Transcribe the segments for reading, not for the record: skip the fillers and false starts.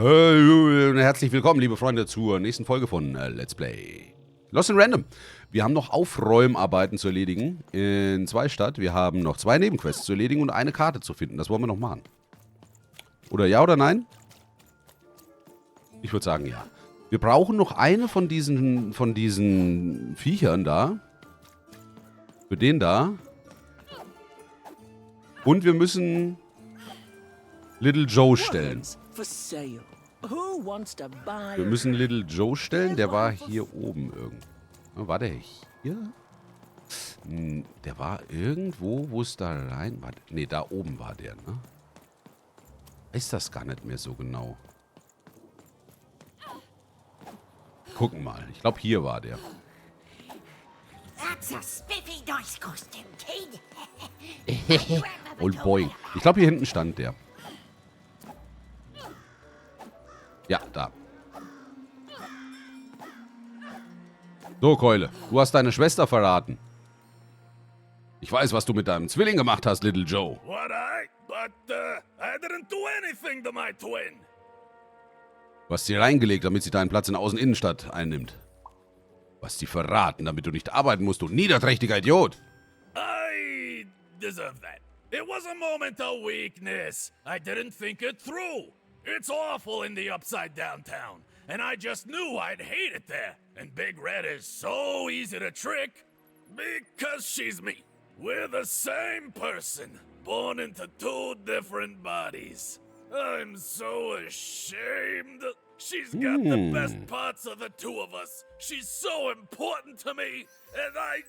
Hey, herzlich willkommen, liebe Freunde, zur nächsten Folge von Let's Play Lost in Random. Wir haben noch Aufräumarbeiten zu erledigen in Zweistadt. Wir haben noch 2 Nebenquests zu erledigen und eine Karte zu finden. Das wollen wir noch machen. Oder ja oder nein? Ich würde sagen ja. Wir brauchen noch eine von diesen Viechern da. Für den da. Und wir müssen Little Joe stellen. Wir müssen Little Joe stellen. Der war hier oben irgendwo. War der hier? Der war irgendwo, wo es da rein war. Ne, da oben war der, ne? Weiß das gar nicht mehr so genau. Gucken mal. Ich glaube, hier war der. Old boy. Ich glaube, hier hinten stand der. Ja, da. So, Keule. Du hast deine Schwester verraten. Ich weiß, was du mit deinem Zwilling gemacht hast, Little Joe. What I didn't do anything to my twin. Du hast sie reingelegt, damit sie deinen Platz in der Außeninnenstadt einnimmt. Du hast sie verraten, damit du nicht arbeiten musst, du niederträchtiger Idiot. I deserve that. It was a moment of weakness. I didn't think it through. It's awful in the upside down town, and I just knew I'd hate it there. And Big Red is so easy to trick because she's me. We're the same person, born into 2 different bodies. I'm so ashamed. She's got the best parts of the 2 of us. She's so important to me, and I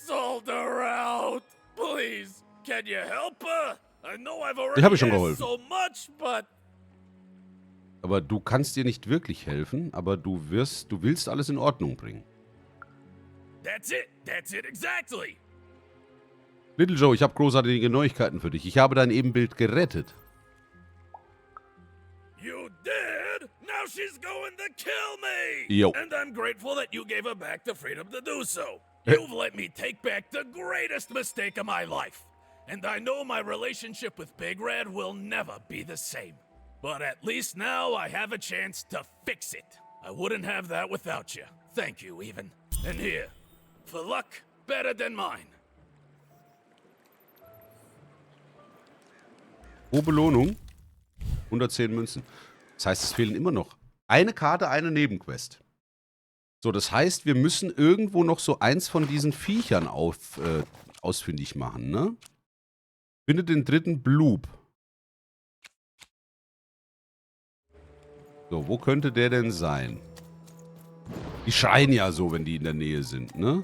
sold her out. Please, can you help her? I know I've already asked so much, but... Aber du kannst dir nicht wirklich helfen, aber du willst alles in Ordnung bringen. That's it exactly. Little Joe, ich habe großartige Neuigkeiten für dich. Ich habe dein Ebenbild gerettet. You did? Now she's going to kill me! Yo. And I'm grateful that you gave her back the freedom to do so. You've let me take back the greatest mistake of my life. And I know my relationship with Big Red will never be the same. But at least now I have a chance to fix it. I wouldn't have that without you. Thank you, even. And here, for luck better than mine. Pro Belohnung 110 Münzen. Das heißt, es fehlen immer noch eine Karte, eine Nebenquest. So, das heißt, wir müssen irgendwo noch so eins von diesen Viechern ausfindig machen, ne? Finde den 3. Blub. So, wo könnte der denn sein? Die schreien ja so, wenn die in der Nähe sind, ne?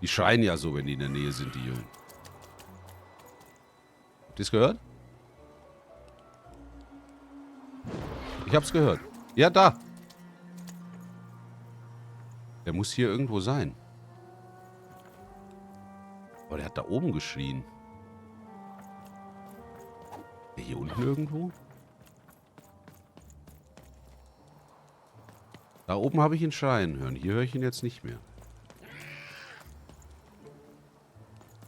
Die schreien ja so, wenn die in der Nähe sind, die Jungen. Habt ihr es gehört? Ich hab's gehört. Ja, da. Der muss hier irgendwo sein. Aber der hat da oben geschrien. Der hier unten irgendwo? Da oben habe ich ihn schreien hören. Hier höre ich ihn jetzt nicht mehr.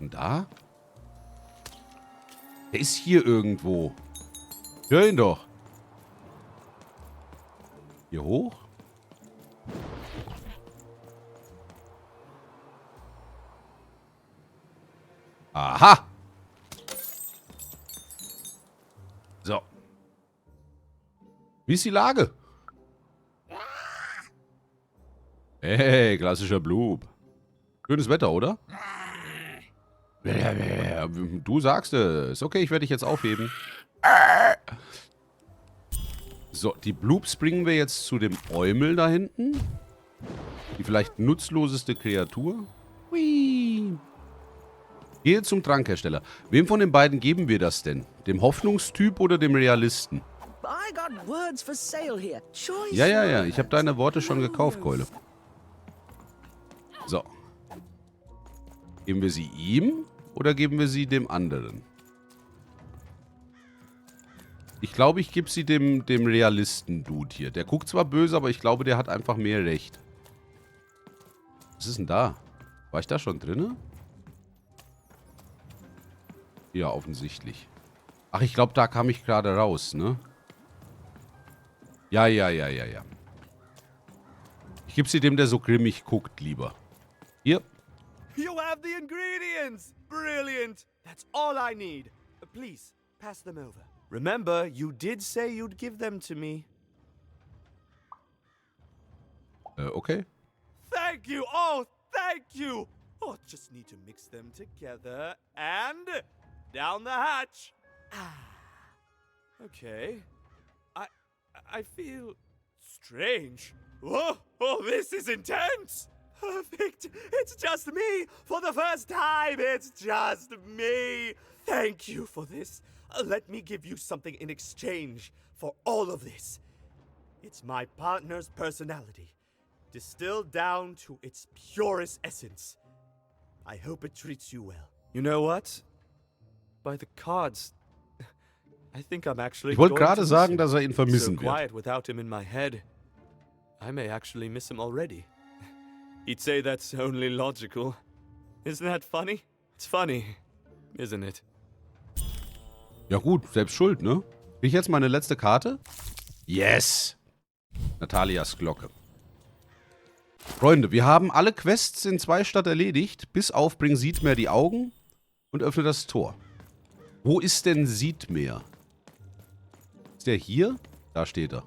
Und da? Der ist hier irgendwo. Hör ihn doch. Hier hoch? Aha! So. Wie ist die Lage? Hey, klassischer Blub. Schönes Wetter, oder? Du sagst es. Okay, ich werde dich jetzt aufheben. So, die Blubs bringen wir jetzt zu dem Eumel da hinten. Die vielleicht nutzloseste Kreatur. Hui. Gehe zum Trankhersteller. Wem von den beiden geben wir das denn? Dem Hoffnungstyp oder dem Realisten? Ja. Ich habe deine Worte schon gekauft, Keule. So. Geben wir sie ihm oder geben wir sie dem anderen? Ich glaube, ich gebe sie dem Realisten-Dude hier. Der guckt zwar böse, aber ich glaube, der hat einfach mehr Recht. Was ist denn da? War ich da schon drinne? Ja, offensichtlich. Ach, ich glaube, da kam ich gerade raus, ne? Ja. Ich gebe sie dem, der so grimmig guckt, lieber. Hier. You have the ingredients! Brilliant! That's all I need. Please, pass them over. Remember, you did say you'd give them to me. Okay. Thank you! Oh, thank you! Oh, just need to mix them together and down the hatch. Okay. I feel strange. Whoa! Oh, this is intense! Perfect! It's just me! For the first time, it's just me! Thank you for this. Let me give you something in exchange for all of this. It's my partner's personality, distilled down to its purest essence. I hope it treats you well. You know what? By the cards, I think I'm actually Ich wollte going to gerade miss sagen, him. dass er ihn He's so vermissen wird. quiet without him in my head. I may actually miss him already. He'd say that's only logical. Isn't that funny? It's funny, isn't it? Ja gut, selbst schuld, ne? Krieg ich jetzt meine letzte Karte? Yes! Natalias Glocke. Freunde, wir haben alle Quests in 2 Stadt erledigt, bis auf bring Sietmer die Augen und öffne das Tor. Wo ist denn Sietmer? Ist der hier? Da steht er.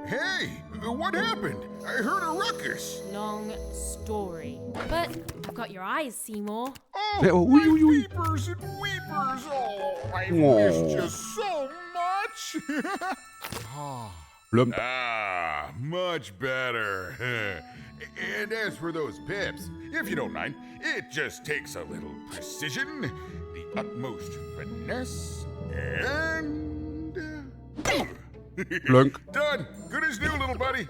Hey, what happened? I heard a ruckus. Long story. But I've got your eyes, Seymour. Oh, Hey, oh, my ui, ui. peepers and weepers. Oh, I've Oh. missed you so much. Blump. Much better. And as for those pips, if you don't mind, it just takes a little precision, the utmost finesse, and... Blönk. Done. Good as new, little buddy.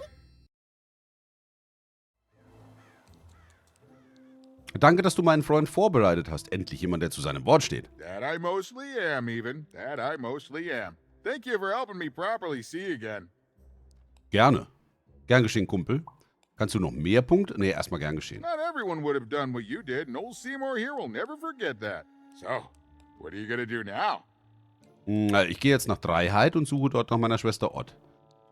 Danke, dass du meinen Freund vorbereitet hast. Endlich jemand, der zu seinem Wort steht. That I mostly am, even. That I mostly am. Thank you for helping me properly see again. Gerne. Gern geschehen, Kumpel. Kannst du noch mehr Punkte? Nee, erstmal gern geschehen. Not everyone would have done what you did, and old Seymour here will never forget that. So, what are you gonna do now? Ich gehe jetzt nach Dreiheit und suche dort nach meiner Schwester Ott.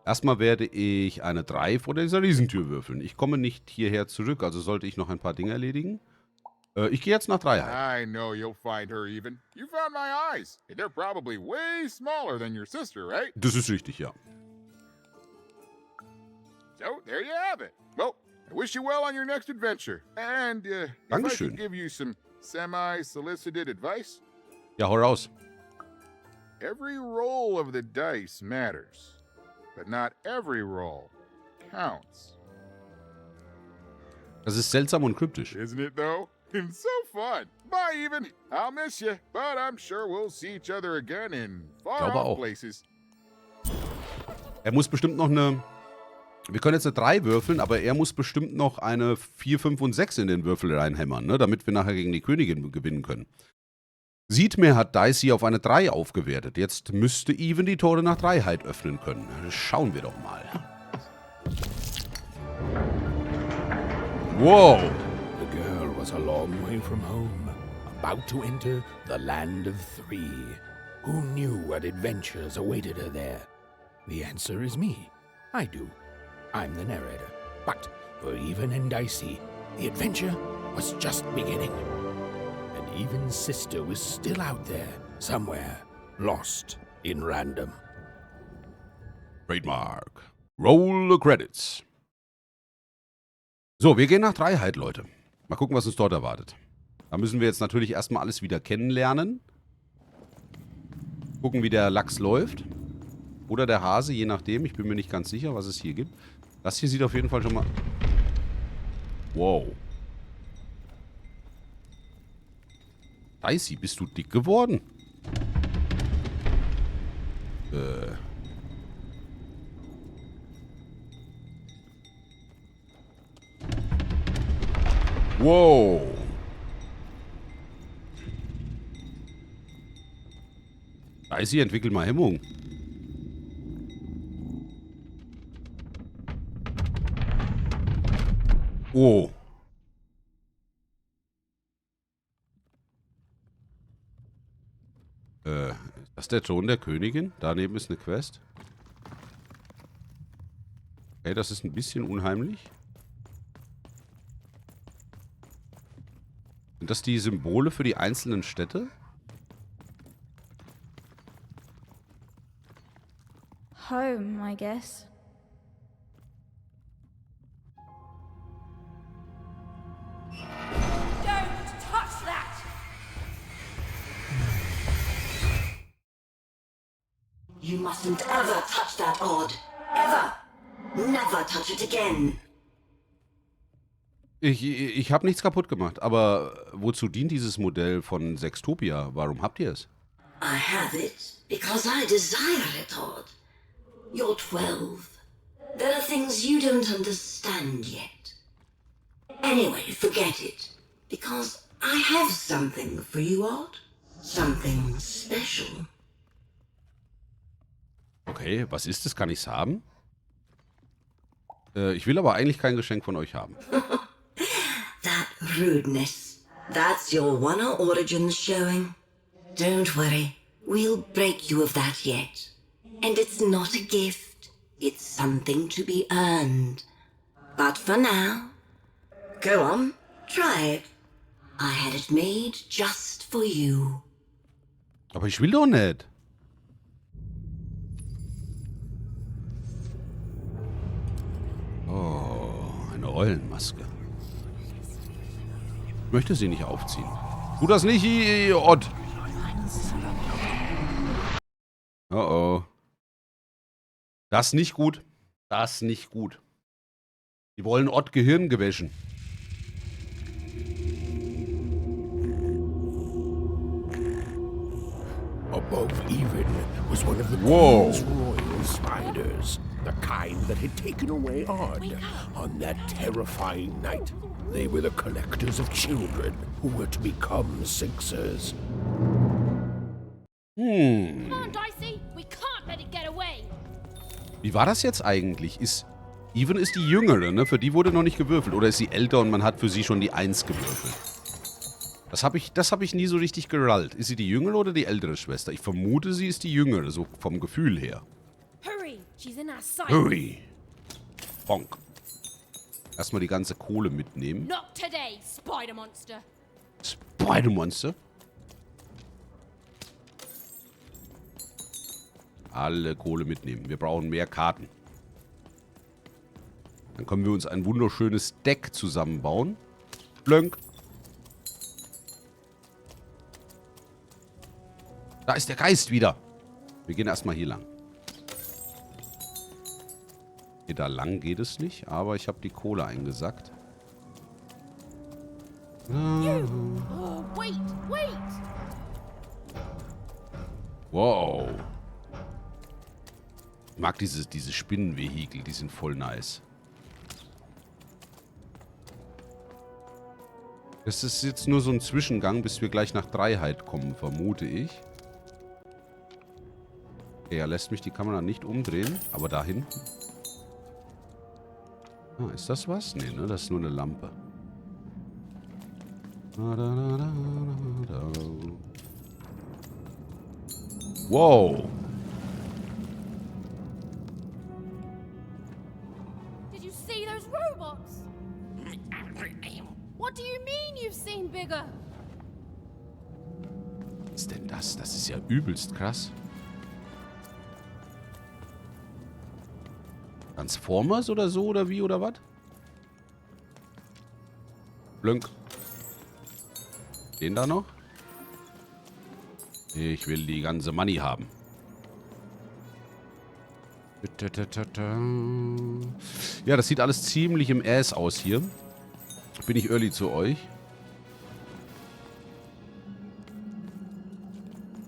Erstmal werde ich eine 3 vor dieser Riesentür würfeln. Ich komme nicht hierher zurück, also sollte ich noch ein paar Dinge erledigen. Ich gehe jetzt nach Dreiheit. I know you'll find her even. You found my eyes, and they're probably way smaller than your sister, right? Das ist richtig, ja. So, there you have it. Well, I wish you well on your next adventure. And, if I Dankeschön. could give you some semi-solicited advice, Ja, hau raus. every roll of the dice matters, but not every roll counts. Das ist seltsam und kryptisch. Isn't it, though? And so fun. Bye, even. I'll miss you, but I'm sure we'll see each other again in Glaube far-off auch. places. Er muss bestimmt noch eine... Wir können jetzt eine 3 würfeln, aber er muss bestimmt noch eine 4, 5 und 6 in den Würfel reinhämmern, ne? Damit wir nachher gegen die Königin gewinnen können. Sietmer hat Dicey auf eine 3 aufgewertet. Jetzt müsste Even die Tore nach Dreiheit öffnen können. Schauen wir doch mal. Wow. The girl was a long way from home, about to enter the land of 3. Who knew what adventures awaited her there? The answer is me. I do. I'm the narrator. But for Even and Dicey, the adventure was just beginning. And Even's sister was still out there, somewhere, lost in random. Trademark. Roll the credits. So, wir gehen nach Dreiheit, Leute. Mal gucken, was uns dort erwartet. Da müssen wir jetzt natürlich erstmal alles wieder kennenlernen. Gucken, wie der Lachs läuft. Oder der Hase, je nachdem. Ich bin mir nicht ganz sicher, was es hier gibt. Das hier sieht auf jeden Fall schon mal... Wow. Dicey, bist du dick geworden? Wow. Dicey, entwickel mal Hemmung. Oh. Ist das der Thron der Königin? Daneben ist eine Quest. Okay, das ist ein bisschen unheimlich. Sind das die Symbole für die einzelnen Städte? Home, I guess. Don't touch that! You mustn't ever touch that odd. Ever. Never touch it again. Ich habe nichts kaputt gemacht, aber wozu dient dieses Modell von Sextopia? Warum habt ihr es? I have it because I desire it, Odd. You're 12. There are things you don't understand yet. Anyway, forget it. Because I have something for you, Odd. Something special. Okay, was ist es? Kann ich's haben? Ich will aber eigentlich kein Geschenk von euch haben. That rudeness. That's your Wonder Origins showing. Don't worry. We'll break you of that yet. And it's not a gift. It's something to be earned. But for now, go on, try it. I had it made just for you. Aber ich will doch nicht. Oh, eine Eulenmaske. Ich möchte sie nicht aufziehen. Tu das nicht, Ott. Oh oh. Das ist nicht gut. Das ist nicht gut. Die wollen Ott Gehirn gewäschen. Above even was one of the Whoa. Queen's royal spiders, the kind that had taken away Odd on that terrifying night. They were the collectors of children who were to become Sixers. Come on, Dicey. We can't let it get away. Wie war das jetzt eigentlich? Even ist die Jüngere, ne? Für die wurde noch nicht gewürfelt. Oder ist sie älter und man hat für sie schon die 1 gewürfelt? Das hab ich nie so richtig gerallt. Ist sie die Jüngere oder die ältere Schwester? Ich vermute, sie ist die Jüngere, so vom Gefühl her. Hurry. She's in our sight. Hurry! Bonk. Erstmal die ganze Kohle mitnehmen. Not today, spider monster. Spider-Monster. Alle Kohle mitnehmen. Wir brauchen mehr Karten. Dann können wir uns ein wunderschönes Deck zusammenbauen. Blönk. Da ist der Geist wieder. Wir gehen erstmal hier lang. Hier da lang geht es nicht, aber ich habe die Kohle eingesackt. Oh, wait. Wow. Ich mag diese Spinnenvehikel, die sind voll nice. Das ist jetzt nur so ein Zwischengang, bis wir gleich nach Dreiheit kommen, vermute ich. Okay, er lässt mich die Kamera nicht umdrehen, aber da hinten. Ah, ist das was? Nee, ne? Das ist nur eine Lampe. Wow. Did you see those robots? What do you mean you've seen bigger? Was ist denn das? Das ist ja übelst krass. Transformers oder so oder wie oder was? Blönk. Den da noch? Ich will die ganze Money haben. Ja, das sieht alles ziemlich im Ass aus hier. Bin ich early zu euch?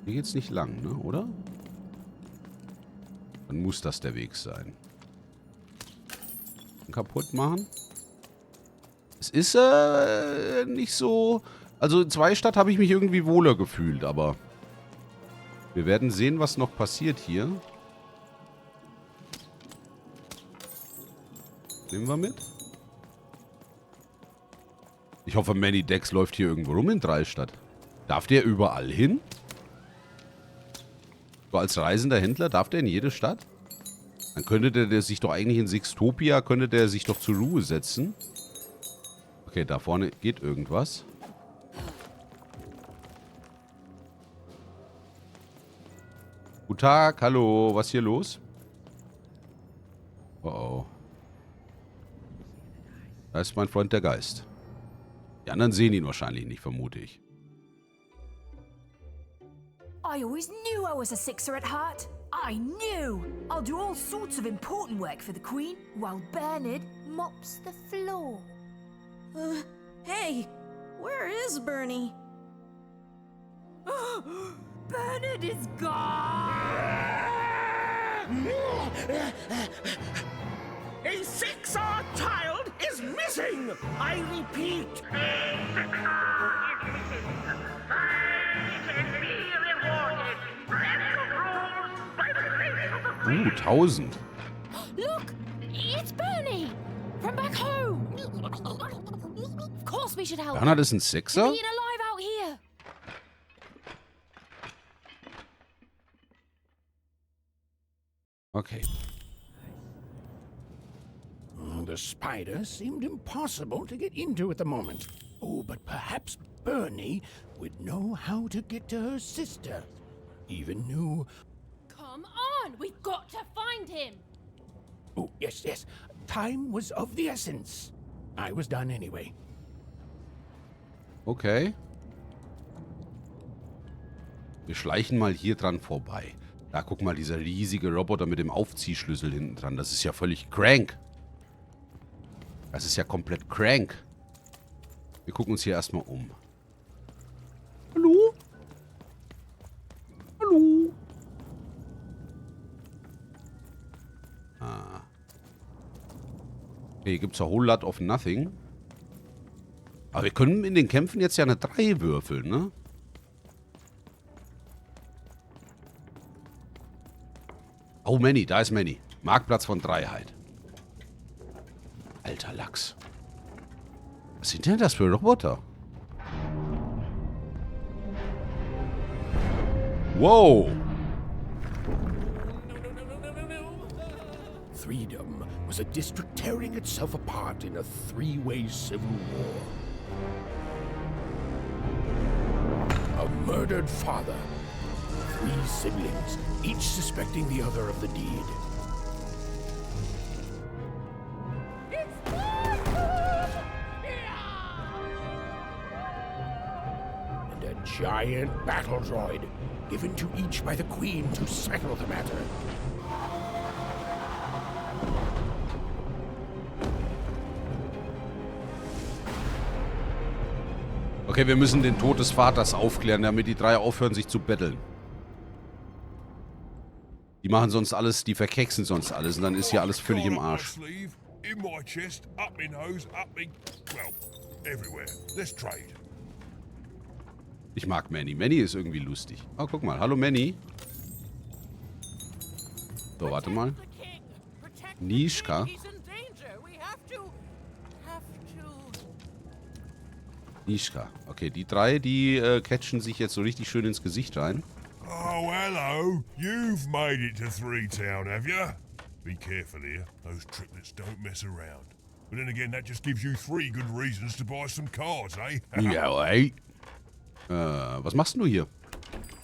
Hier geht's nicht lang, ne? Oder? Dann muss das der Weg sein. Kaputt machen. Es ist nicht so... Also in Zweistadt habe ich mich irgendwie wohler gefühlt, aber... Wir werden sehen, was noch passiert hier. Nehmen wir mit. Ich hoffe, Manny Dex läuft hier irgendwo rum in Dreistadt. Darf der überall hin? So als reisender Händler darf der in jede Stadt? Dann könnte der sich doch eigentlich in Sixtopia, könnte der sich doch zur Ruhe setzen. Okay, da vorne geht irgendwas. Guten Tag, hallo, was ist hier los? Oh oh. Da ist mein Freund der Geist. Die anderen sehen ihn wahrscheinlich nicht, vermute ich. I always knew I was a sixer at heart. I knew! I'll do all sorts of important work for the Queen while Bernard mops the floor. Hey, where is Bernie? Bernard is gone! A six-hour child is missing! I repeat, a six-hour is missing. Find and be rewarded. That's the rules by the face of the 1000. Look! It's Bernie! From back home! Of course we should help Bernhard him. ist ein Sixer? Being alive out here! Okay. The spider seemed impossible to get into at the moment. Oh, but perhaps Bernie would know how to get to her sister. Even knew... Come on! We've got to find him! Oh, yes, yes. Time was of the essence. I was done anyway. Okay. Wir schleichen mal hier dran vorbei. Da, guck mal, dieser riesige Roboter mit dem Aufziehschlüssel hinten dran. Das ist ja völlig crank. Das ist ja komplett crank. Wir gucken uns hier erstmal um. Hallo? Hallo? Ah. Okay, hier gibt es a whole lot of nothing. Aber wir können in den Kämpfen jetzt ja eine 3 würfeln, ne? Oh, Manny, da ist Manny. Marktplatz von Dreiheit. Alter Lachs. Was sind denn das für Roboter? Wow. Freedom was a district tearing itself apart in a three-way civil war. A murdered father. 3 siblings, each suspecting the other of the deed. And a giant battle droid, given to each by the Queen to settle the matter. Okay, wir müssen den Tod des Vaters aufklären, damit die 3 aufhören, sich zu betteln. Die machen sonst alles, die verkeksen sonst alles und dann ist hier alles völlig im Arsch. Ich mag Manny. Manny ist irgendwie lustig. Oh, guck mal. Hallo, Manny. So, warte mal. Nischka. Nischka. Okay, die 3, die catchen sich jetzt so richtig schön ins Gesicht rein. Oh, hello. You've made it to Three Town, have you? Be careful here. Those triplets don't mess around. But then again, that just gives you 3 good reasons to buy some cards, eh? Ja, ey. Was machst du hier?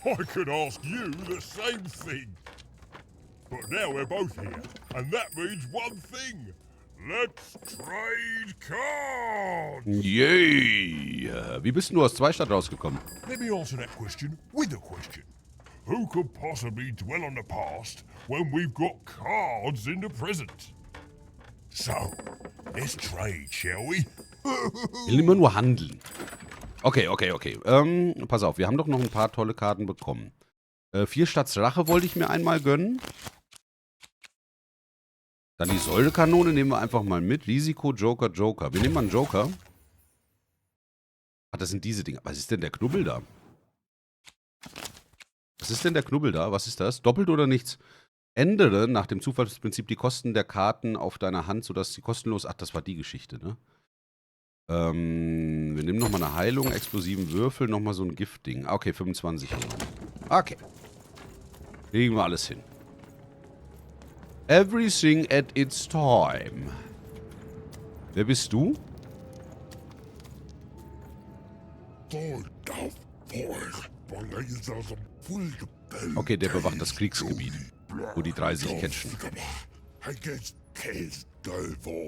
I could ask you the same thing. But now we're both here, and that means one thing. Let's trade cards! Yay! Wie bist du aus 2 Stadt rausgekommen? Let me answer that question with a question. Who could possibly dwell on the past when we've got cards in the present? So, let's trade, shall we? Ich will immer nur handeln. Okay. Pass auf, wir haben doch noch ein paar tolle Karten bekommen. 4 Stadt Rache wollte ich mir einmal gönnen. Dann die Säulekanone nehmen wir einfach mal mit. Risiko, Joker. Wir nehmen mal einen Joker. Ach, das sind diese Dinger. Was ist denn der Knubbel da? Was ist das? Doppelt oder nichts? Ändere nach dem Zufallsprinzip die Kosten der Karten auf deiner Hand, sodass sie kostenlos... Ach, das war die Geschichte, ne? Wir nehmen nochmal eine Heilung, explosiven Würfel, nochmal so ein Giftding. Okay, 25. Okay. Kriegen wir alles hin. Everything at its time. Wer bist du? Okay, der bewacht das Kriegsgebiet, wo die drei sich catchen.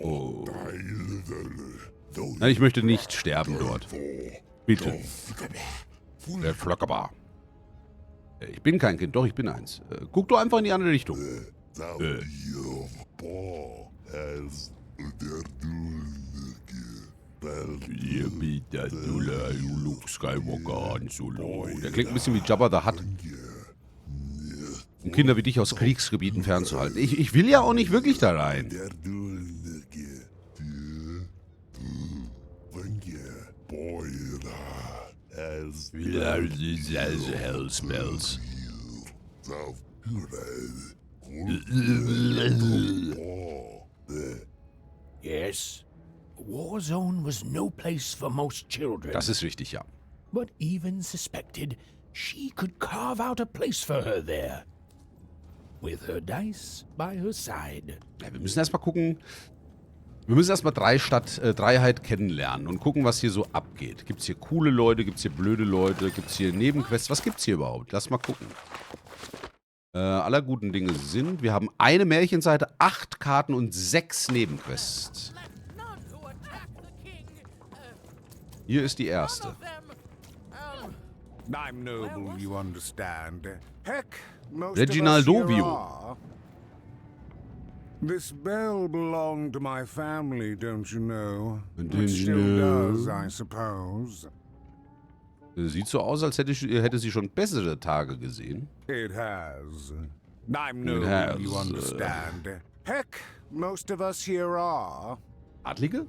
Oh. Nein, ich möchte nicht sterben dort. Bitte. Der Flockerbar. Ich bin kein Kind, doch, ich bin eins. Guck doch einfach in die andere Richtung. Luke Skywalker Han Solo. Der klingt ein bisschen wie Jabba the Hutt. Um Kinder wie dich aus Kriegsgebieten fernzuhalten. Ich will ja auch nicht wirklich da rein. Hellspells. Yes, a war zone was no place for most children. Das ist richtig, ja. But even suspected she could carve out a place for her there. With her dice by her side. Ja, wir müssen erstmal gucken. Wir müssen erstmal Dreiheit kennenlernen und gucken, was hier so abgeht. Gibt es hier coole Leute? Gibt es hier blöde Leute? Gibt es hier Nebenquests? Was gibt's hier überhaupt? Lass mal gucken. Aller guten Dinge sind, wir haben eine Märchenseite, 8 Karten und 6 Nebenquests. Hier ist die erste. I'm noble, you understand. Heck, most Reginald of us here Ovio. are. This bell belonged to my family, don't you know? It still does, I suppose. Sieht so aus, als hätte sie schon bessere Tage gesehen. It has. I'm noble, you understand. Heck, most of us here are. Adlige?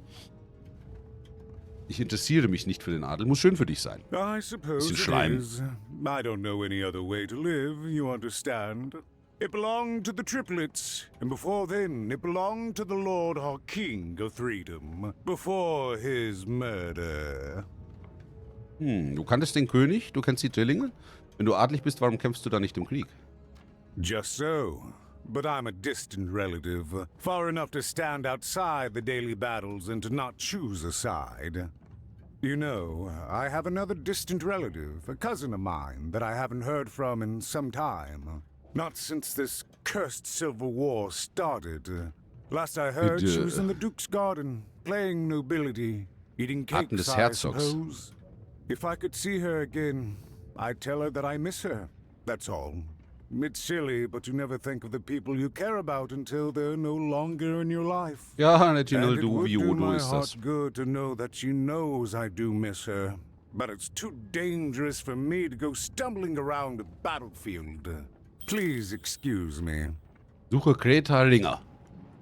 Ich interessiere mich nicht für den Adel. Muss schön für dich sein. I suppose Bisschen it Schleim. is. I don't know any other way to live, you understand. It belonged to the triplets, and before then, it belonged to the Lord our King of Freedom, before his murder. Du kanntest den König, du kennst die Drillinge. Wenn du adlig bist, warum kämpfst du da nicht im Krieg? Just so. But I'm a distant relative, far enough to stand outside the daily battles and to not choose a side. You know, I have another distant relative, a cousin of mine, that I haven't heard from in some time. Not since this cursed Civil War started. Last I heard, she was in the Duke's garden, playing nobility, eating Arten cakes, des I Herzogs. suppose. If I could see her again, I'd tell her that I miss her, that's all. It's silly, but you never think of the people you care about until they're no longer in your life. Ja, Reginald And it would do Ovio, du my ist das. heart good to know that she knows I do miss her. But it's too dangerous for me to go stumbling around a battlefield. Please excuse me. Suche Greta Ringer.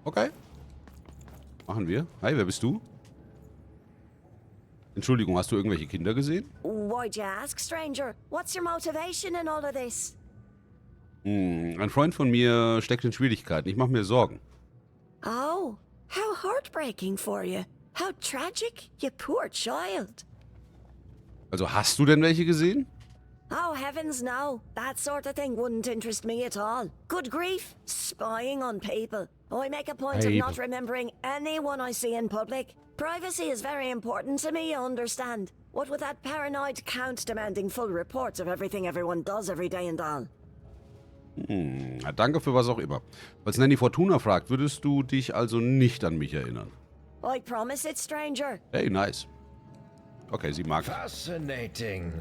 Okay. Machen wir. Hi, wer bist du? Entschuldigung, hast du irgendwelche Kinder gesehen? Why'd you ask, stranger? What's your motivation in all of this? Ein Freund von mir steckt in Schwierigkeiten. Ich mache mir Sorgen. Oh, how heartbreaking for you. How tragic, you poor child. Also hast du denn welche gesehen? Oh, heavens no. That sort of thing wouldn't interest me at all. Good grief, spying on people. I make a point of not remembering anyone I see in public. Privacy is very important to me, you understand. What with that paranoid count demanding full reports of everything everyone does every day and all. Ja, danke für was auch immer. Falls Nanny Fortuna fragt, würdest du dich also nicht an mich erinnern? I promise it, stranger. Hey, nice. Okay, sie mag. Fascinating.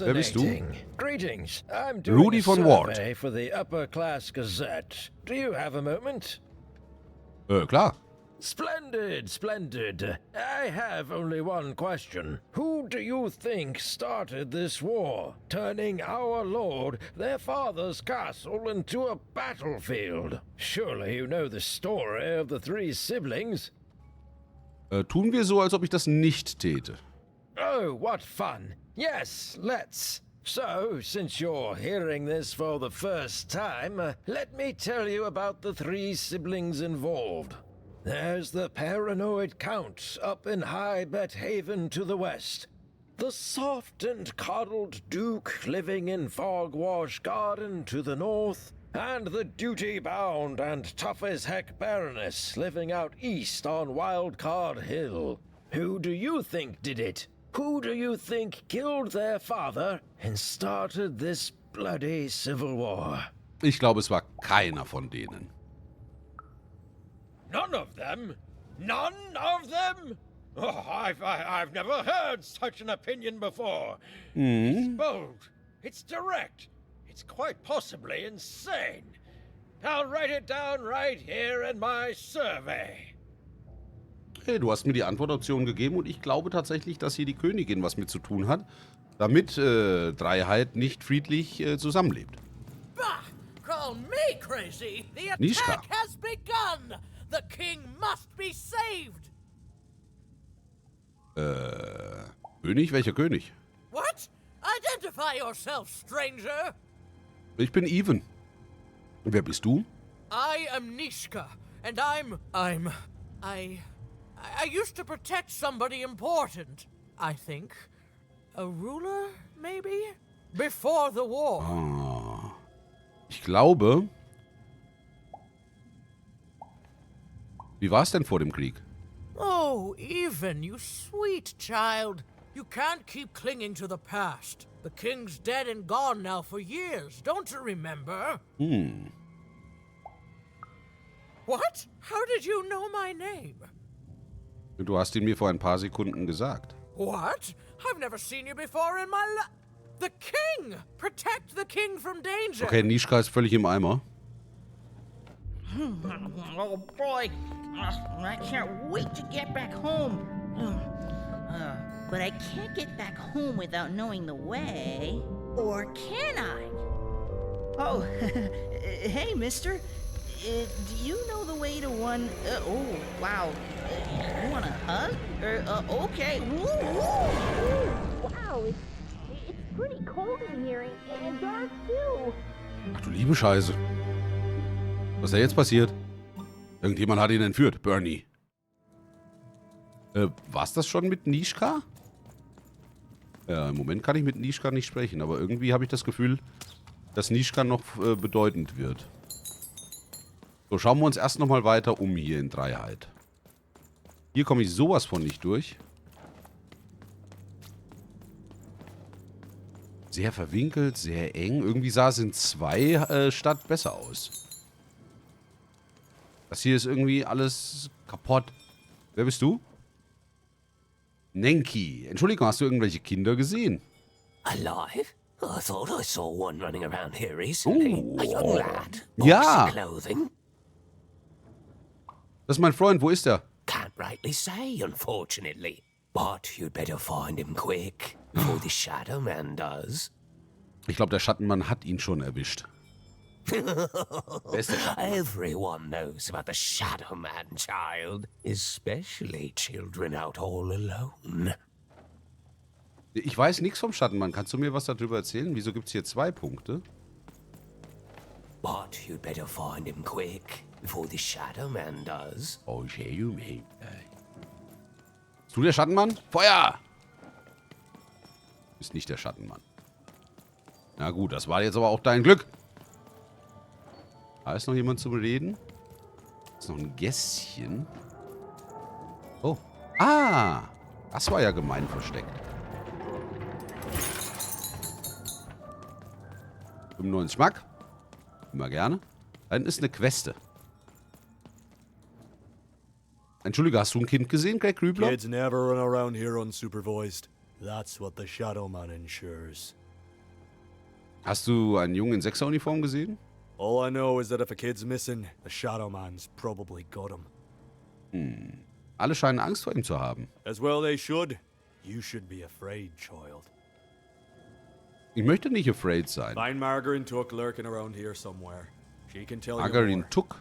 Wer bist du? Greetings. I'm doing Rudy a von Ward. survey for the Upper Class Gazette. Do you have a moment? Klar. Splendid, splendid. I have only one question. Who do you think started this war, turning our lord, their father's castle, into a battlefield? Surely you know the story of the 3 siblings. Tun wir so, als ob ich das nicht täte. Oh, what fun. Yes, let's. So, since you're hearing this for the first time, let me tell you about the 3 siblings involved. There's the paranoid Count up in High Bet Haven to the west. The soft and coddled Duke living in Fogwash Garden to the north, and the duty-bound and tough-as-heck Baroness living out east on Wildcard Hill. Who do you think did it? Who do you think killed their father and started this bloody civil war? Ich glaube, es war keiner von denen. None of them? None of them? Oh, I've never heard such an opinion before. It's bold. It's direct. It's quite possibly insane. I'll write it down right here in my survey. Hey, du hast mir die Antwortoption gegeben und ich glaube tatsächlich, dass hier die Königin was mit zu tun hat, damit Dreiheit nicht friedlich zusammenlebt. Bah! Call me crazy! The Nischka. attack has begun! The king must be saved! König? Welcher König? What? Identify yourself, stranger! Ich bin Even. Und wer bist du? I am Nishka, and I used to protect somebody important, I think. A ruler, maybe? Before the war. Ah. Ich glaube... Wie war es denn vor dem Krieg? Oh, Even, you sweet child. You can't keep clinging to the past. The king's dead and gone now for years. Don't you remember? What? How did you know my name? Du hast ihn mir vor ein paar Sekunden gesagt. What? I've never seen you before in my life. The king! Protect the king from danger! Okay, Nischka ist völlig im Eimer. Oh boy, I can't wait to get back home. But I can't get back home without knowing the way. Or can I? Oh, hey, mister. Do you know the way to one... oh, wow. You want a hug? Okay. Woo, woo. Wow, it's pretty cold in here and dark too. Ach du liebe Scheiße. Was ist da jetzt passiert? Irgendjemand hat ihn entführt, Bernie. War's das schon mit Nischka? Ja, im Moment kann ich mit Nischka nicht sprechen, aber irgendwie habe ich das Gefühl, dass Nischka noch bedeutend wird. So, schauen wir uns erst nochmal weiter um hier in Dreiheit. Hier komme ich sowas von nicht durch. Sehr verwinkelt, sehr eng. Irgendwie sah es in 2 Stadt besser aus. Das hier ist irgendwie alles kaputt. Wer bist du? Nenki. Entschuldigung, hast du irgendwelche Kinder gesehen? Alive? I thought I saw one running around here recently. A young lad. Ja. Clothing. Das ist mein Freund. Wo ist er? Can't rightly say, unfortunately. But you'd better find him quick, before the Shadow Man does. Ich glaube, der Schattenmann hat ihn schon erwischt. Wer ist der Schattenmann? Everyone knows about the Shadow Man, child. Especially children out all alone. Ich weiß nichts vom Schattenmann. Kannst du mir was darüber erzählen? Wieso gibt es hier 2 Punkte? But you'd better find him quick, before the Shadow Man does. Oh, Shadow Man. Bist du der Schattenmann? Feuer! Ist nicht der Schattenmann. Na gut, das war jetzt aber auch dein Glück. Da ist noch jemand zum Reden. Da ist noch ein Gässchen. Oh. Ah! Das war ja gemein versteckt. 95 Mark. Immer gerne. Da hinten ist eine Queste. Entschuldige, hast du ein Kind gesehen, Greg Grübler? Kids never run around here unsupervised. That's what the Shadow Man ensures. Hast du einen Jungen in 6er-Uniform gesehen? All I know is that if a kid's missing, the Shadow Man's probably got him. Alle scheinen Angst vor ihm zu haben. As well they should. You should be afraid, child. Ich möchte nicht afraid sein. Find Margarine Took lurking around here somewhere. She can tell you Margarine more. Took.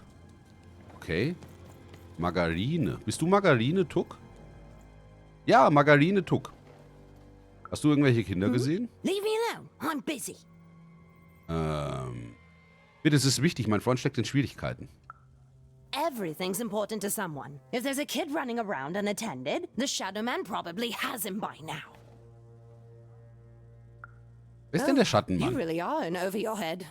Okay. Margarine. Bist du Margarine Took? Ja, Margarine Took. Hast du irgendwelche Kinder gesehen? Leave me alone. I'm busy. Bitte, es ist wichtig. Mein Freund steckt in Schwierigkeiten. Everything's important to someone. If there's a kid running around unattended, the Shadow Man probably has him by now. Wer ist denn der You Schattenmann? really are in over your head.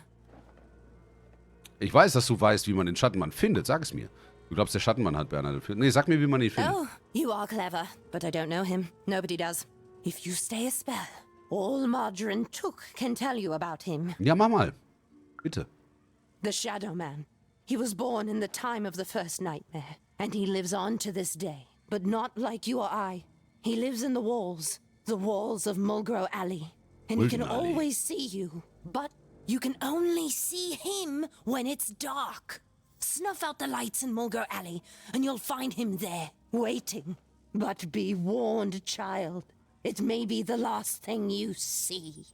Ich weiß, dass du weißt, wie man den Schattenmann findet. Sag es mir. Du glaubst, der Schattenmann hat Bernhard entführt. Nee, sag mir, wie man ihn findet. Oh, you are clever, but I don't know him. Nobody does. If you stay a spell, all Margarine Took can tell you about him. Ja, mach mal. Bitte. The Shadow Man. He was born in the time of the first nightmare, and he lives on to this day. But not like you or I. He lives in the walls of Mulgrow Alley. And he can always see you, but you can only see him when it's dark. Snuff out the lights in Mulgrow Alley, and you'll find him there, waiting. But be warned, child. It may be the last thing you see.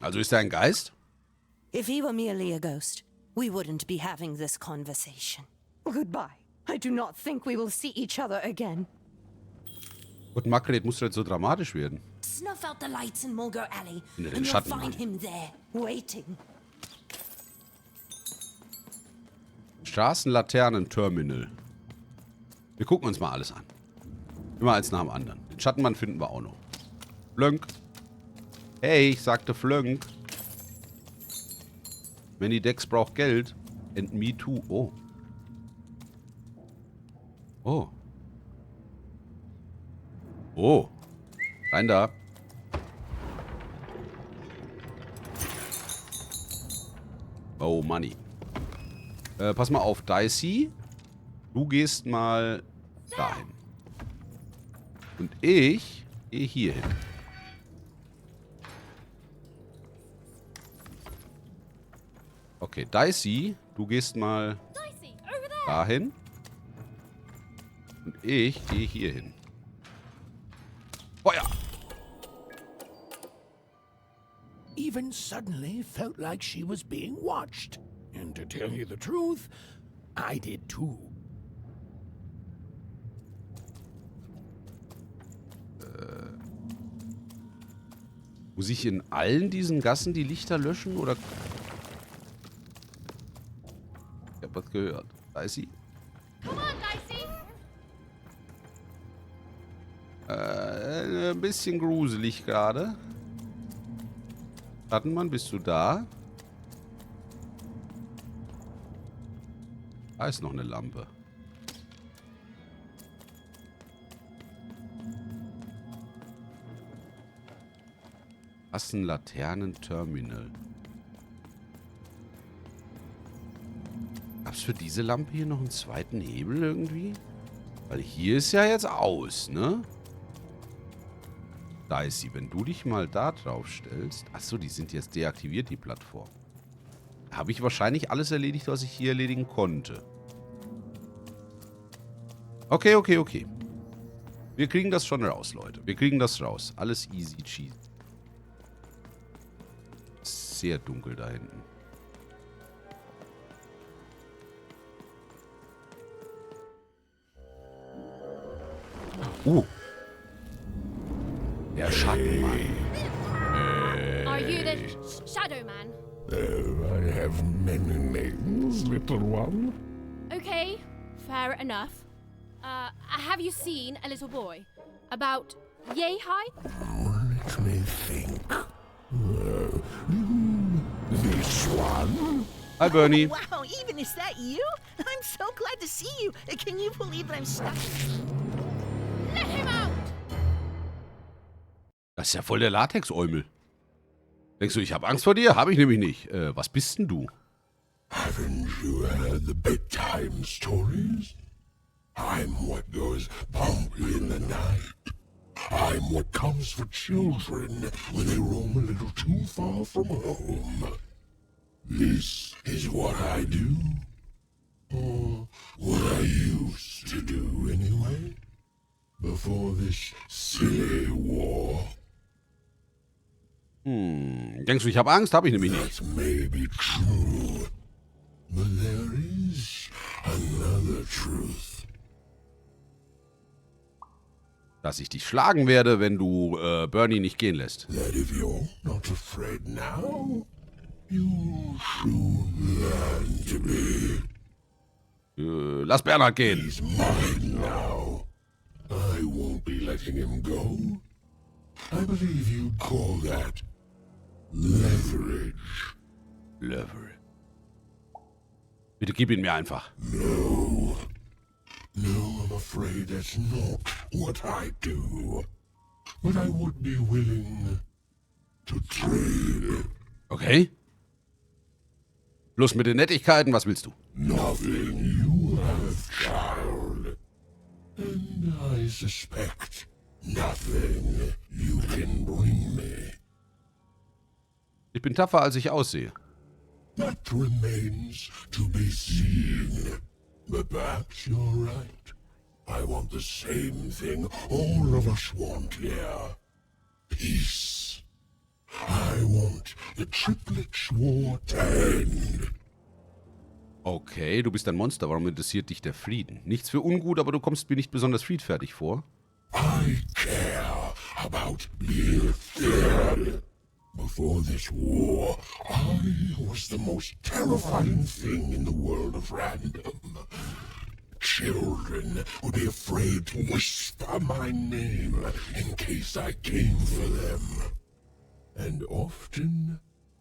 Also ist er ein Geist? If he were merely a ghost, we wouldn't be having this conversation. Goodbye. I do not think we will see each other again. Gott, Margret, musst du jetzt so dramatisch werden? Snuff out the lights in Mulgrow Alley, Den and you'll Schattenmann. find him there, waiting. Straßenlaternen-Terminal. Wir gucken uns mal alles an. Immer eins nach dem anderen. Den Schattenmann finden wir auch noch. Flönk. Hey, ich sagte Flönk. Manny Dex braucht Geld. And me too. Oh. Oh. Oh. Rein da. Oh, Money. Pass mal auf, Dicey. Du gehst mal dahin. Und ich gehe hier hin. Okay, Dicey, du gehst mal dahin. Und ich gehe hier hin. Feuer! Even suddenly felt like she was being watched. And to tell you the truth, I did too. Muss ich in allen diesen Gassen die Lichter löschen, oder? Ich hab was gehört. Dicey? Come on, Dicey. Ein bisschen gruselig gerade. Schattenmann, bist du da? Da ist noch eine Lampe. Laternen-Terminal. Gab's für diese Lampe hier noch einen zweiten Hebel irgendwie? Weil hier ist ja jetzt aus, ne? Da ist sie. Wenn du dich mal da drauf stellst. Achso, die sind jetzt deaktiviert, die Plattform. Da habe ich wahrscheinlich alles erledigt, was ich hier erledigen konnte. Okay, okay, okay. Wir kriegen das schon raus, Leute. Wir kriegen das raus. Alles easy cheesy. Sehr dunkel da hinten. Der Schattenmann. Are you the Shadow Man? I have many names, little one. Okay, fair enough. Have you seen a little boy? About yay high? Let me think. This one? Hi, Bernie. Wow, even is that you? I'm so glad to see you. Can you believe that I'm stuck? Let him out! Das ist ja voll der Latex-Eumel. Denkst du, ich habe Angst vor dir? Habe ich nämlich nicht. Was bist denn du? Haven't you heard the bedtime stories? I'm what goes bump in the night. I'm what comes for children when they roam a little too far from home. This is what I do. Or what I used to do anyway. Before this silly war. Denkst du, ich habe Angst? Habe ich nämlich nicht. That may be true. But there is another truth. Dass ich dich schlagen werde, wenn du Bernie nicht gehen lässt. That if you're not afraid now, you'll soon learn to be. Lass Bernhard gehen. He's mine now. I won't be letting him go. I believe you'd call that Leverage. Leverage. Bitte gib ihn mir einfach. No. No, I'm afraid that's not what I do. But I would be willing to trade. Okay. Los mit den Nettigkeiten, was willst du? Nothing you have, child. And I suspect nothing you can bring me. Ich bin tapfer, als ich aussehe. That remains to be seen. But perhaps you're right. I want the same thing all of us want here. Peace. I want the triplets war to end. Okay, du bist ein Monster. Warum interessiert dich der Frieden? Nichts für ungut, aber du kommst mir nicht besonders friedfertig vor. I care about being feared. Before this war, I was the most terrifying thing in the world of random. Children would be afraid to whisper my name in case I came for them. And often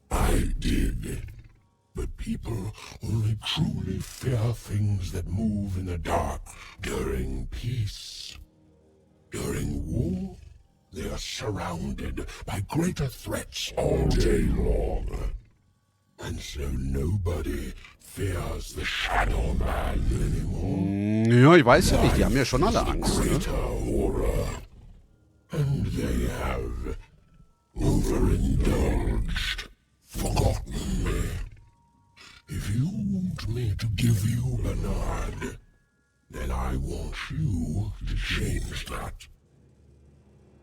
I did. But people only truly fear things that move in the dark during peace. During war, they are surrounded by greater threats all day long. And so nobody fears the Shadow Man anymore. Ja, ich weiß ja nicht, die haben ja schon alle Angst. Ne? And they have overindulged, forgotten me. If you want me to give you Bernard, then I want you to change that.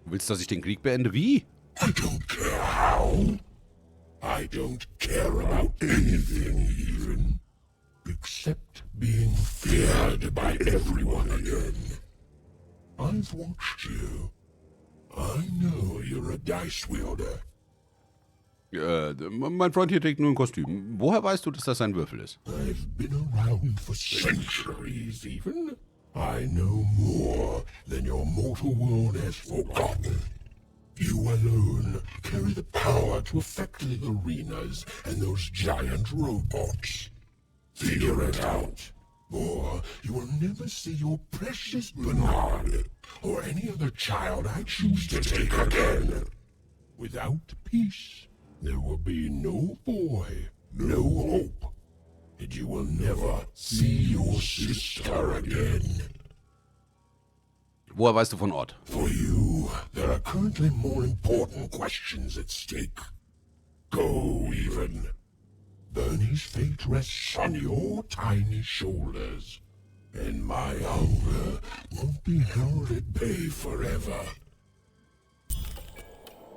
Du willst, dass ich den Krieg beende? Wie? I don't care how. I don't care about anything even, except being feared by everyone again. I've watched you. I know you're a dice wielder. Mein Freund hier trägt nur ein Kostüm. Woher weißt du, dass das ein Würfel ist? I've been around for centuries even. I know more than your mortal world has forgotten. You alone carry the power to affect the arenas and those giant robots. Figure it out, or you will never see your precious Bernard or any other child I choose to take again. Without peace, there will be no boy, no hope, and you will never see your sister again. Woher weißt du von Ort? For you, there are currently more important questions at stake. Go, even. Bernie's fate rests on your tiny shoulders, and my hunger won't be held at bay forever.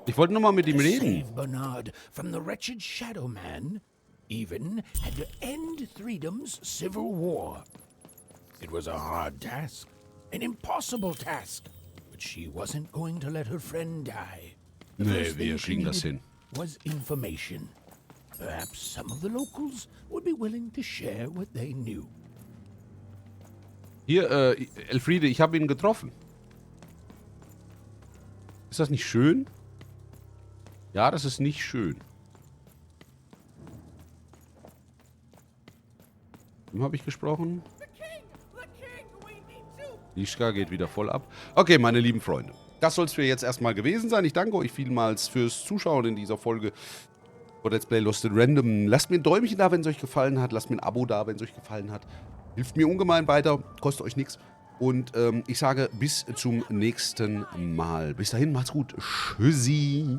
Ich wollte nur mal mit ihm reden. Save Bernard from the wretched Shadow Man, even had to end Threedom's civil war. It was a hard task, an impossible task, but she wasn't going to let her friend die. The Nee, first thing wir she kriegen das needed hin. was information. Perhaps some of the locals would be willing to share what they knew. Hier, Elfriede, ich habe ihn getroffen. Ist das nicht schön? Ja, das ist nicht schön. Wem habe ich gesprochen? Lischka geht wieder voll ab. Okay, meine lieben Freunde. Das soll es für jetzt erstmal gewesen sein. Ich danke euch vielmals fürs Zuschauen in dieser Folge von Let's Play Lost in Random. Lasst mir ein Däumchen da, wenn es euch gefallen hat. Lasst mir ein Abo da, wenn es euch gefallen hat. Hilft mir ungemein weiter. Kostet euch nichts. Und ich sage bis zum nächsten Mal. Bis dahin, macht's gut. Tschüssi.